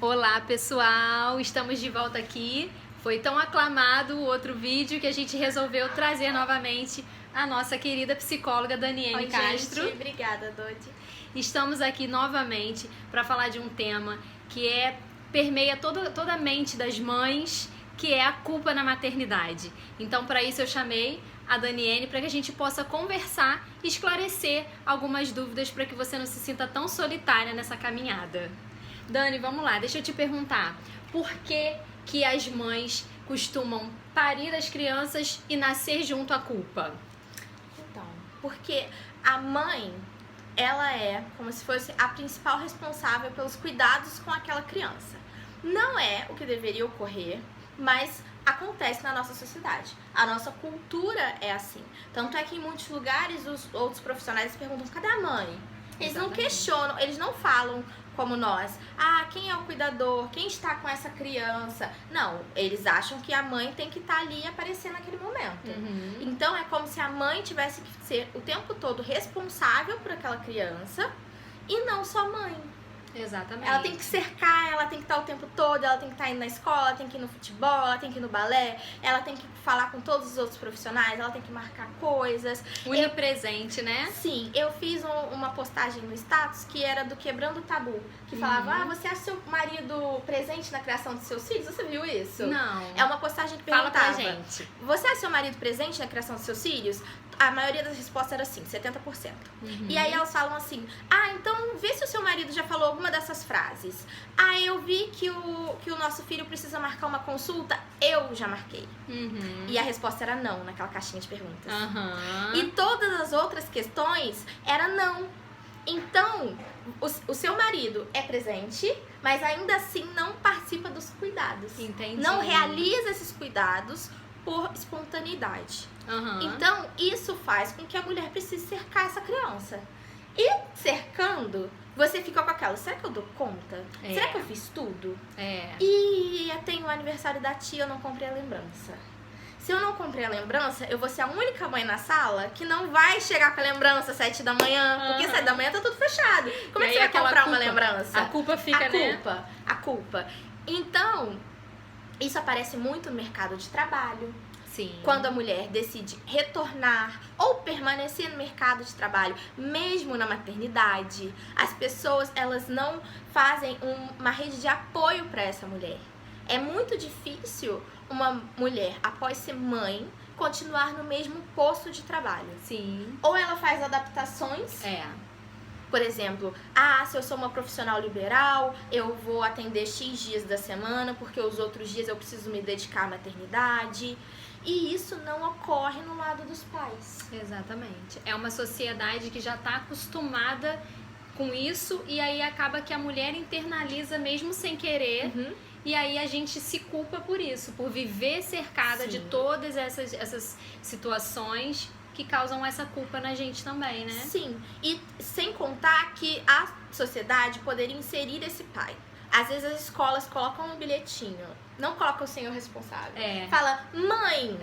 Olá pessoal, estamos de volta aqui. Foi tão aclamado o outro vídeo que a gente resolveu trazer novamente a nossa querida psicóloga Daniele Castro. Gente, obrigada, Dodi. Estamos aqui novamente para falar de um tema que permeia toda a mente das mães, que é a culpa na maternidade. Então, para isso eu chamei a Daniele para que a gente possa conversar e esclarecer algumas dúvidas para que você não se sinta tão solitária nessa caminhada. Dani, vamos lá, deixa eu te perguntar, por que as mães costumam parir as crianças e nascer junto à culpa? Então, porque a mãe, ela é como se fosse a principal responsável pelos cuidados com aquela criança. Não é o que deveria ocorrer, mas acontece na nossa sociedade. A nossa cultura é assim. Tanto é que em muitos lugares os outros profissionais perguntam, cadê a mãe? Eles não questionam, eles não falam como nós. Ah, quem é o cuidador? Quem está com essa criança? Não, eles acham que a mãe tem que estar ali e aparecer naquele momento. Então é como se a mãe tivesse que ser o tempo todo responsável por aquela criança e não só mãe. Exatamente. Ela tem que cercar, ela tem que estar o tempo todo, ela tem que estar indo na escola, ela tem que ir no futebol, ela tem que ir no balé, ela tem que falar com todos os outros profissionais, ela tem que marcar coisas. Presente, né? Sim, eu fiz uma postagem no status que era do Quebrando o Tabu, que falava, você acha seu marido presente na criação dos seus filhos? Você viu isso? Não. É uma postagem que Fala perguntava, pra gente. você acha seu marido presente na criação dos seus filhos? A maioria das respostas era assim, 70%. E aí elas falam assim, então vê se o seu marido já falou alguma dessas frases. Eu vi que o nosso filho precisa marcar uma consulta, eu já marquei. E a resposta era não, naquela caixinha de perguntas. E todas as outras questões era não. Então, o seu marido é presente, mas ainda assim não participa dos cuidados. Entendi. Não realiza esses cuidados por espontaneidade. Então, isso faz com que a mulher precise cercar essa criança. E cercando, você fica com aquela, será que eu dou conta? Será que eu fiz tudo? E tem o aniversário da tia, eu não comprei a lembrança. Se eu não comprei a lembrança, eu vou ser a única mãe na sala que não vai chegar com a lembrança às 7 da manhã, porque 7 da manhã tá tudo fechado. Como é que você vai comprar uma lembrança? A culpa fica, A culpa. Então, isso aparece muito no mercado de trabalho. Sim. Quando a mulher decide retornar ou permanecer no mercado de trabalho, mesmo na maternidade, as pessoas elas não fazem uma rede de apoio para essa mulher. É muito difícil uma mulher, após ser mãe, continuar no mesmo posto de trabalho. Sim. Ou ela faz adaptações. Por exemplo, se eu sou uma profissional liberal, eu vou atender X dias da semana, porque os outros dias eu preciso me dedicar à maternidade. E isso não ocorre no lado dos pais. Exatamente. É uma sociedade que já está acostumada com isso e aí acaba que a mulher internaliza mesmo sem querer. E aí a gente se culpa por isso, por viver cercada de todas essas situações que causam essa culpa na gente também, né? Sim, e sem contar que a sociedade poderia inserir esse pai. Às vezes as escolas colocam um bilhetinho, não colocam o senhor responsável. Fala, mãe!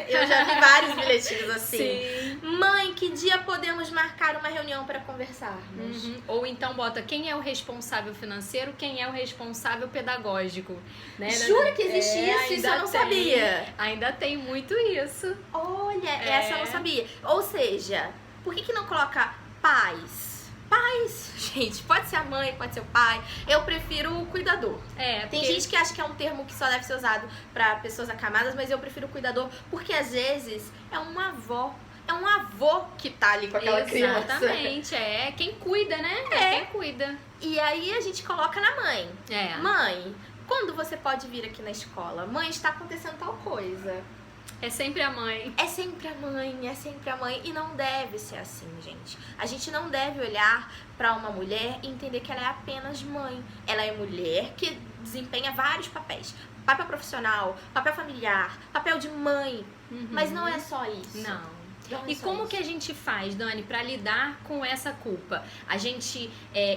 Eu já vi vários bilhetinhos assim. Sim. Mãe, que dia podemos marcar uma reunião para conversarmos? Ou então bota quem é o responsável financeiro, quem é o responsável pedagógico. Né? Jura que existe isso? Isso eu não sabia. Ainda tem muito isso. Olha, essa eu não sabia. Ou seja, por que não coloca pais? Pais, gente, pode ser a mãe, pode ser o pai. Eu prefiro o cuidador. Tem gente que acha que é um termo que só deve ser usado para pessoas acamadas, mas eu prefiro o cuidador porque às vezes é uma avó, é um avô que tá ali com aquela criança. Exatamente, quem cuida, né? Quem cuida. E aí a gente coloca na mãe. Mãe, quando você pode vir aqui na escola? Mãe, está acontecendo tal coisa. É sempre a mãe. É sempre a mãe, é sempre a mãe. E não deve ser assim, gente. A gente não deve olhar pra uma mulher e entender que ela é apenas mãe. Ela é mulher que desempenha vários papéis. Papel profissional, papel familiar, papel de mãe. Mas não é só isso. Não. E como que a gente faz, Dani, pra lidar com essa culpa? A gente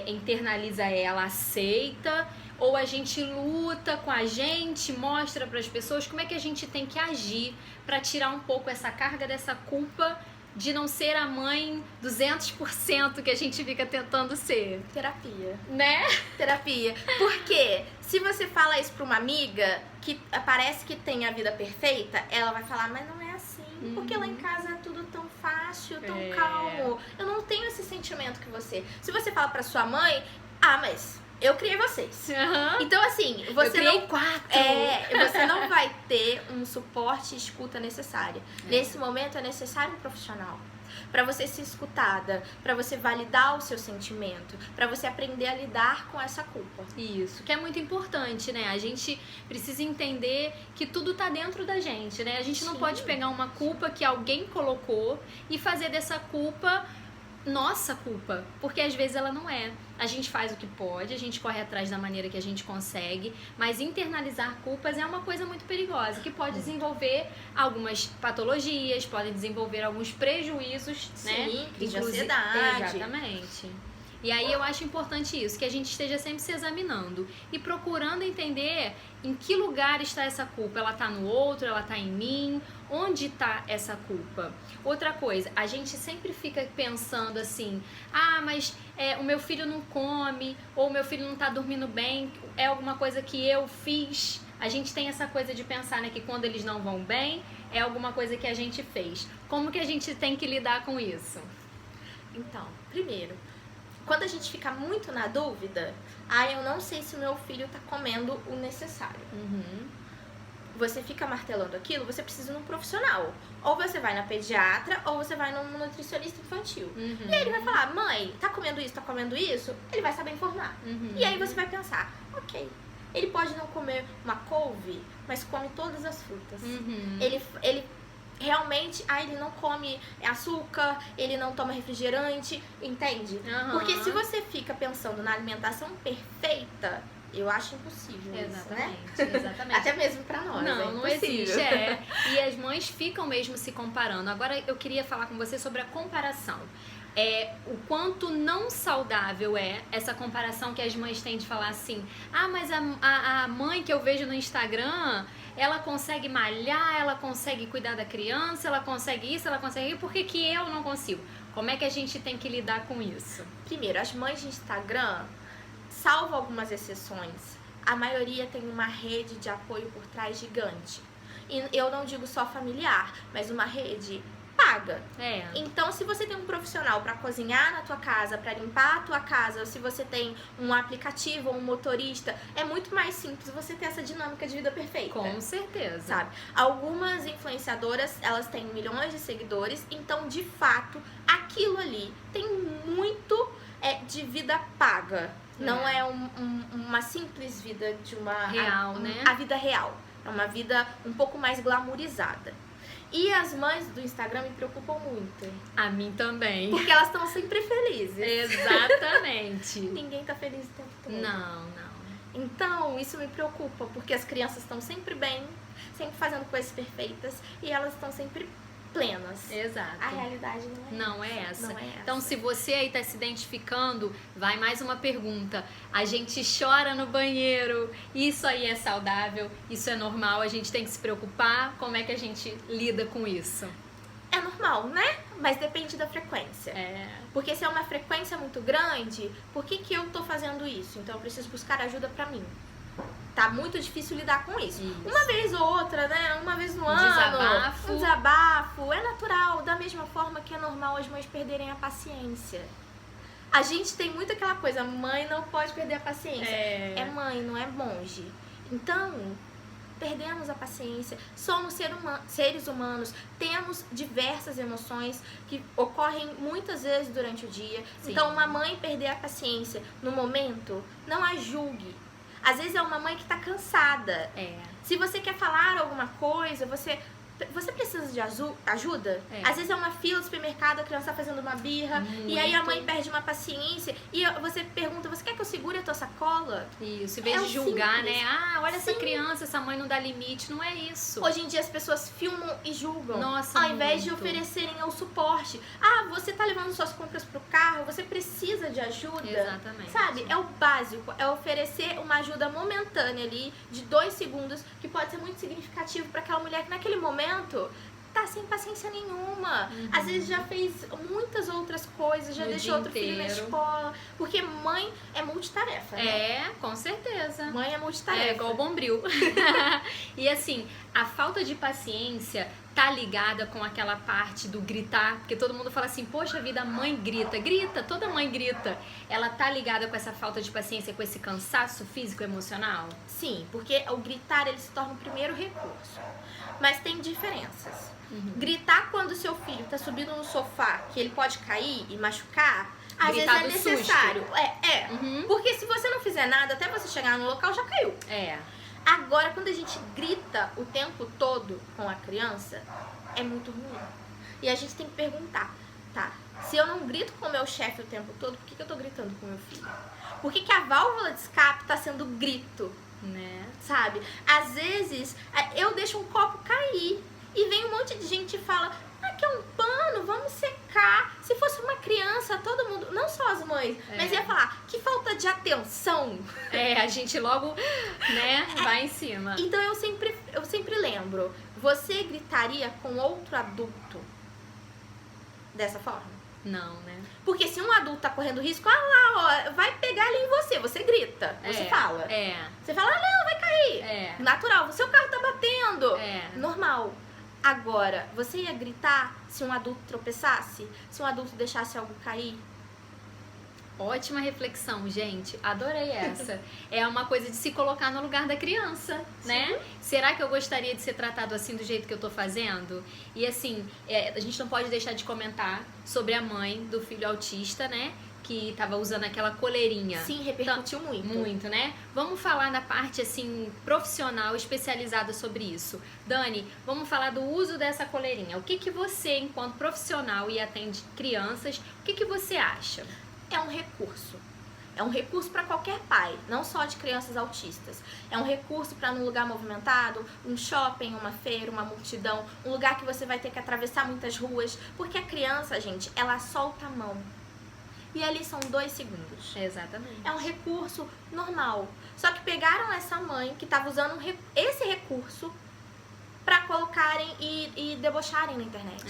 internaliza ela, aceita, ou a gente luta com a gente, mostra pras pessoas como é que a gente tem que agir pra tirar um pouco essa carga dessa culpa de não ser a mãe 200% que a gente fica tentando ser? Terapia. Né? Terapia. Porque se você fala isso pra uma amiga que parece que tem a vida perfeita, ela vai falar, mas não é assim. Porque lá em casa é tudo tão fácil, tão calmo. Eu não tenho esse sentimento que você. Se você fala pra sua mãe, mas eu criei vocês. Então, assim, você eu criei 4. Você não vai ter um suporte e escuta necessária. Nesse momento é necessário um profissional. Pra você ser escutada, pra você validar o seu sentimento, pra você aprender a lidar com essa culpa. Isso, que é muito importante, né? A gente precisa entender que tudo tá dentro da gente, né? A gente não pode pegar uma culpa que alguém colocou e fazer dessa culpa nossa culpa, porque às vezes ela não é. A gente faz o que pode, a gente corre atrás da maneira que a gente consegue, mas internalizar culpas é uma coisa muito perigosa, que pode desenvolver algumas patologias, pode desenvolver alguns prejuízos, né? Sim, crise de ansiedade. Exatamente. E aí eu acho importante isso, que a gente esteja sempre se examinando e procurando entender em que lugar está essa culpa. Ela está no outro, ela está em mim, onde está essa culpa? Outra coisa, a gente sempre fica pensando assim, mas o meu filho não come, ou o meu filho não está dormindo bem, é alguma coisa que eu fiz. A gente tem essa coisa de pensar, né, que quando eles não vão bem, é alguma coisa que a gente fez. Como que a gente tem que lidar com isso? Então, primeiro, quando a gente fica muito na dúvida, eu não sei se o meu filho tá comendo o necessário. Você fica martelando aquilo, você precisa de um profissional. Ou você vai na pediatra, ou você vai num nutricionista infantil. E aí ele vai falar, mãe, tá comendo isso? Ele vai saber informar. E aí você vai pensar, ok, ele pode não comer uma couve, mas come todas as frutas. Ele realmente, ele não come açúcar, ele não toma refrigerante, entende? Porque se você fica pensando na alimentação perfeita, eu acho impossível isso, né? Exatamente. Até mesmo pra nós, não existe, E as mães ficam mesmo se comparando. Agora eu queria falar com você sobre a comparação. O quanto não saudável é essa comparação que as mães têm de falar assim, mas a mãe que eu vejo no Instagram, ela consegue malhar, ela consegue cuidar da criança, ela consegue isso, ela consegue isso, por que eu não consigo? Como é que a gente tem que lidar com isso? Primeiro, as mães de Instagram, salvo algumas exceções, a maioria tem uma rede de apoio por trás gigante. E eu não digo só familiar, mas uma rede paga. Então, se você tem um profissional para cozinhar na tua casa, para limpar a tua casa, ou se você tem um aplicativo ou um motorista, é muito mais simples você ter essa dinâmica de vida perfeita. Com certeza. Sabe? Algumas influenciadoras, elas têm milhões de seguidores, então, de fato, aquilo ali tem muito de vida paga. Não é uma simples vida de uma... Real, né? A vida real. É uma vida um pouco mais glamourizada. E as mães do Instagram me preocupam muito. A mim também. Porque elas estão sempre felizes. Exatamente. Ninguém tá feliz o tempo todo. Não. Então, isso me preocupa, porque as crianças estão sempre bem, sempre fazendo coisas perfeitas, e elas estão sempre plenas. Exato. A realidade não é essa. Então, se você aí tá se identificando, vai mais uma pergunta. A gente chora no banheiro, isso aí é saudável, isso é normal, a gente tem que se preocupar, como é que a gente lida com isso? É normal, né? Mas depende da frequência. Porque se é uma frequência muito grande, por que eu tô fazendo isso? Então eu preciso buscar ajuda pra mim. Tá muito difícil lidar com isso. Uma vez ou outra, né? Uma vez no ano. Um desabafo. É natural. Da mesma forma que é normal as mães perderem a paciência. A gente tem muito aquela coisa, mãe não pode perder a paciência. É mãe, não é monge. Então, perdemos a paciência. Somos seres humanos. Temos diversas emoções que ocorrem muitas vezes durante o dia. Então, uma mãe perder a paciência no momento, não a julgue. Às vezes é uma mãe que tá cansada. Se você quer falar alguma coisa, você precisa de ajuda? Às vezes é uma fila do supermercado, a criança tá fazendo uma birra, e aí a mãe perde uma paciência, e você pergunta, você quer que eu segure a tua sacola? Isso, em vez de julgar, né? Olha essa criança, essa mãe não dá limite, não é isso. Hoje em dia as pessoas filmam e julgam. Nossa, ao invés de oferecerem o suporte. Você tá levando suas compras pro carro, você precisa de ajuda. Exatamente. Sabe? É o básico, é oferecer uma ajuda momentânea ali, de 2 segundos, que pode ser muito significativo para aquela mulher que naquele momento tá sem paciência nenhuma. Às vezes já fez muitas outras coisas, já No deixou dia outro filho na inteiro. escola. Porque mãe é multitarefa, né? É, com certeza. Mãe é multitarefa. É igual o Bombril. E assim, a falta de paciência tá ligada com aquela parte do gritar, porque todo mundo fala assim, poxa vida, a mãe grita. Grita, toda mãe grita. Ela tá ligada com essa falta de paciência, com esse cansaço físico e emocional? Sim, porque o gritar ele se torna o primeiro recurso. Mas tem diferenças. Gritar quando o seu filho tá subindo no sofá, que ele pode cair e machucar, às vezes Gritar é do susto. necessário. Uhum. Porque se você não fizer nada, até você chegar no local já caiu. É. Agora, quando a gente grita o tempo todo com a criança, é muito ruim. E a gente tem que perguntar, tá? Se eu não grito com o meu chefe o tempo todo, por que eu tô gritando com o meu filho? Por que a válvula de escape tá sendo grito? Né? Sabe? Às vezes, eu deixo um copo cair e vem um monte de gente e fala, aqui é um pano, vamos secar. Se fosse uma criança, todo mundo, não só as mães, mas ia falar, que falta de atenção. É, a gente logo, né, vai em cima. Então eu sempre lembro, você gritaria com outro adulto dessa forma? Não, né? Porque se um adulto tá correndo risco, lá, ó, vai pegar ali em você, você grita, você fala. Você fala, não, vai cair. Natural, seu carro tá batendo. Normal. Agora, você ia gritar se um adulto tropeçasse? Se um adulto deixasse algo cair? Ótima reflexão, gente. Adorei essa. É uma coisa de se colocar no lugar da criança, né? Será que eu gostaria de ser tratado assim do jeito que eu tô fazendo? E assim, a gente não pode deixar de comentar sobre a mãe do filho autista, né? Que tava usando aquela coleirinha. Sim, repercutiu muito. Muito, né? Vamos falar da parte, assim, profissional, especializada sobre isso. Dani, vamos falar do uso dessa coleirinha. O que que você, enquanto profissional e atende crianças, o que que você acha? É um recurso. É um recurso para qualquer pai, não só de crianças autistas. É um recurso para num lugar movimentado, um shopping, uma feira, uma multidão, um lugar que você vai ter que atravessar muitas ruas, porque a criança, gente, ela solta a mão. E ali são 2 segundos. Exatamente. É um recurso normal. Só que pegaram essa mãe que estava usando esse recurso para colocarem e debocharem na internet.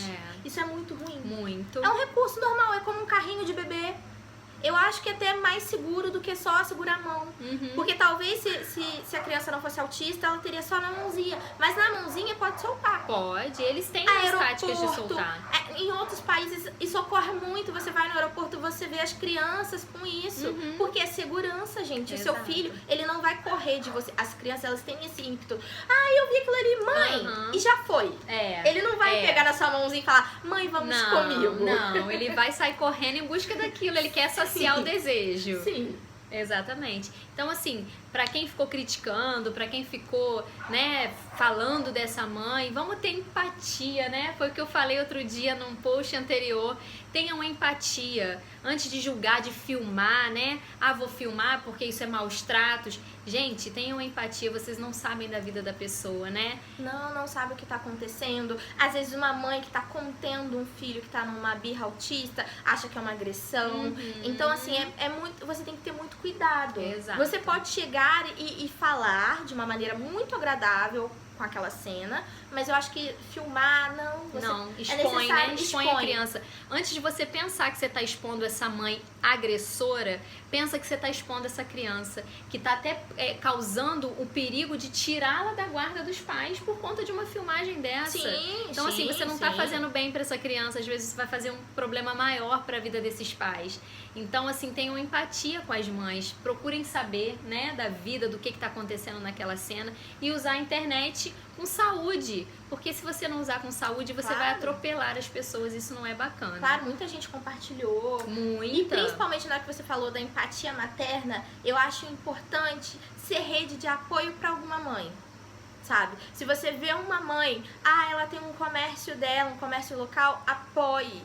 Isso é muito ruim. Muito. É um recurso normal, é como um carrinho de bebê. Eu acho que é até mais seguro do que só segurar a mão. Porque talvez se a criança não fosse autista, ela teria só na mãozinha. Mas na mãozinha pode soltar. Pode, eles têm as táticas de soltar. Em outros países isso ocorre muito. Você vai no aeroporto, você vê as crianças com isso. Porque é segurança, gente. Exato. O seu filho, ele não vai correr de você. As crianças, elas têm esse ímpeto. Eu vi aquilo ali, mãe. E já foi. Ele não vai pegar na sua mãozinha e falar, mãe, vamos comigo. Não, ele vai sair correndo em busca daquilo. Ele quer saciar o desejo. Sim. Exatamente. Então, assim, pra quem ficou criticando, pra quem ficou, né, falando dessa mãe, vamos ter empatia, né? Foi o que eu falei outro dia num post anterior. Tenham empatia antes de julgar, de filmar, né? Vou filmar porque isso é maus tratos. Gente, tenham empatia, vocês não sabem da vida da pessoa, né? Não sabe o que tá acontecendo. Às vezes uma mãe que tá contendo um filho que tá numa birra autista, acha que é uma agressão. Então, assim, você tem que ter muito cuidado. Exato. Você pode chegar e falar de uma maneira muito agradável com aquela cena, mas eu acho que filmar, expõe, né? Expõe a criança. Antes de você pensar que você tá expondo essa mãe agressora, pensa que você tá expondo essa criança, que tá até causando o perigo de tirá-la da guarda dos pais por conta de uma filmagem dessa. Então, assim, você não tá fazendo bem pra essa criança, às vezes você vai fazer um problema maior pra vida desses pais. Então, assim, tenham empatia com as mães, procurem saber, né, da vida, do que tá acontecendo naquela cena e usar a internet com saúde, porque se você não usar com saúde, você vai atropelar as pessoas, isso não é bacana. Claro, muita gente compartilhou. E principalmente na hora que você falou da empatia materna, eu acho importante ser rede de apoio para alguma mãe. Sabe? Se você vê uma mãe, ela tem um comércio dela, um comércio local, apoie.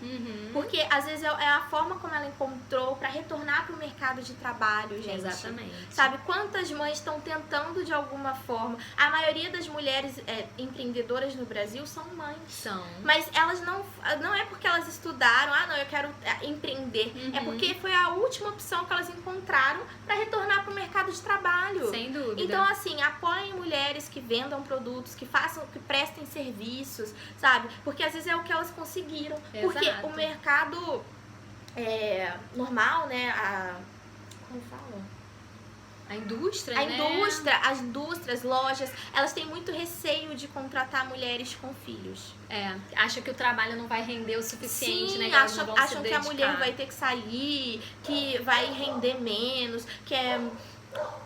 Porque às vezes é a forma como ela encontrou para retornar pro mercado de trabalho, gente. Exatamente. Sabe? Quantas mães estão tentando de alguma forma? A maioria das mulheres empreendedoras no Brasil são mães. São. Mas elas não é porque elas estudaram, não, eu quero empreender. É porque foi a última opção que elas encontraram para retornar pro mercado de trabalho. Sem dúvida. Então, assim, apoiem mulheres que vendam produtos, que façam, que prestem serviços, sabe? Porque às vezes é o que elas conseguiram. Porque Exato. o mercado normal, né? Como fala? A indústria, A né? indústria, as indústrias, lojas, elas têm muito receio de contratar mulheres com filhos. Acha que o trabalho não vai render o suficiente, Sim, né? Que elas não vão se acham que a mulher dedicar. vai ter que sair, que vai render menos, que é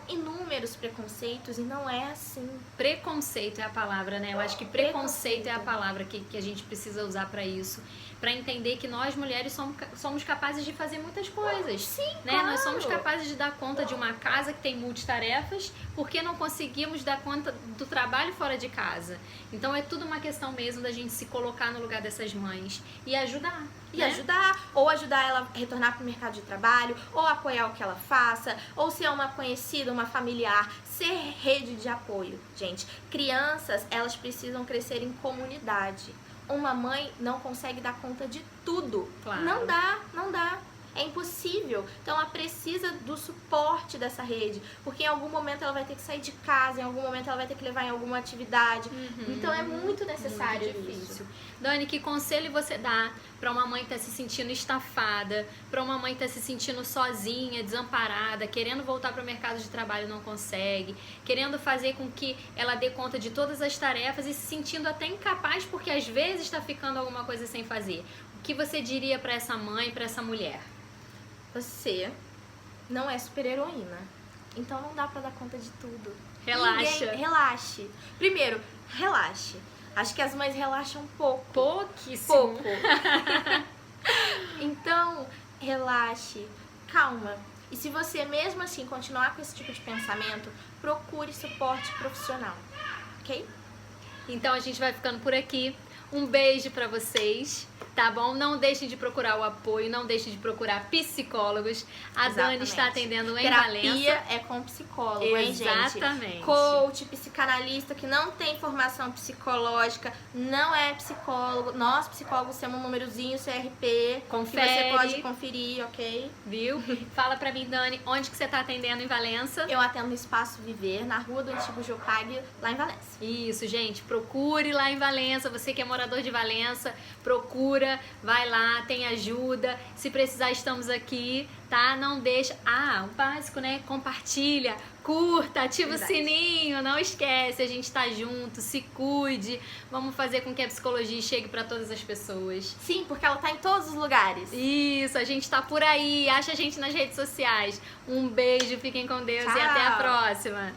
inúmeros preconceitos, e não é assim. Preconceito é a palavra, né? Eu acho que preconceito é a palavra que a gente precisa usar pra isso. Pra entender que nós, mulheres, somos capazes de fazer muitas coisas. Sim, né? claro. Nós somos capazes de dar conta de uma casa que tem multitarefas, porque não conseguimos dar conta do trabalho fora de casa. Então é tudo uma questão mesmo da gente se colocar no lugar dessas mães e ajudar. E ajudar, ou ajudar ela a retornar para o mercado de trabalho, ou apoiar o que ela faça, ou se é uma conhecida, uma familiar, ser rede de apoio. Gente, crianças, elas precisam crescer em comunidade. Uma mãe não consegue dar conta de tudo. Claro. Não dá, não dá. É impossível. Então ela precisa do suporte dessa rede, porque em algum momento ela vai ter que sair de casa, em algum momento ela vai ter que levar em alguma atividade. Então é muito necessário Muito difícil. isso. Dani, que conselho você dá para uma mãe que está se sentindo estafada, para uma mãe que está se sentindo sozinha, desamparada, querendo voltar para o mercado de trabalho e não consegue, querendo fazer com que ela dê conta de todas as tarefas e se sentindo até incapaz porque às vezes está ficando alguma coisa sem fazer? O que você diria para essa mãe, para essa mulher? Você não é super-heroína. Então não dá pra dar conta de tudo. Relaxa. Relaxe. Primeiro, relaxe. Acho que as mães relaxam pouco. Pouquíssimo. Pouco. Então, relaxe. Calma. E se você mesmo assim continuar com esse tipo de pensamento, procure suporte profissional. Ok? Então a gente vai ficando por aqui. Um beijo pra vocês, tá bom? Não deixem de procurar o apoio, não deixem de procurar psicólogos. A Dani está atendendo em Valença. Terapia é com psicólogo, hein, gente? Exatamente. Coach, psicanalista que não tem formação psicológica, não é psicólogo. Nós, psicólogos, temos um númerozinho CRP, Confere. que você pode conferir, ok? Viu? Fala pra mim, Dani, onde que você tá atendendo em Valença? Eu atendo no Espaço Viver, na rua do Antigo Jopag, lá em Valença. Isso, gente, procure lá em Valença. Você que é morador de Valença, procura, vai lá, tem ajuda. Se precisar, estamos aqui, tá? Não deixa... o básico, né? Compartilha, curta, ativa o sininho, não esquece. A gente tá junto, se cuide. Vamos fazer com que a psicologia chegue pra todas as pessoas. Sim, porque ela tá em todos os lugares. Isso, a gente tá por aí. Acha a gente nas redes sociais. Um beijo, fiquem com Deus Tchau. e até a próxima.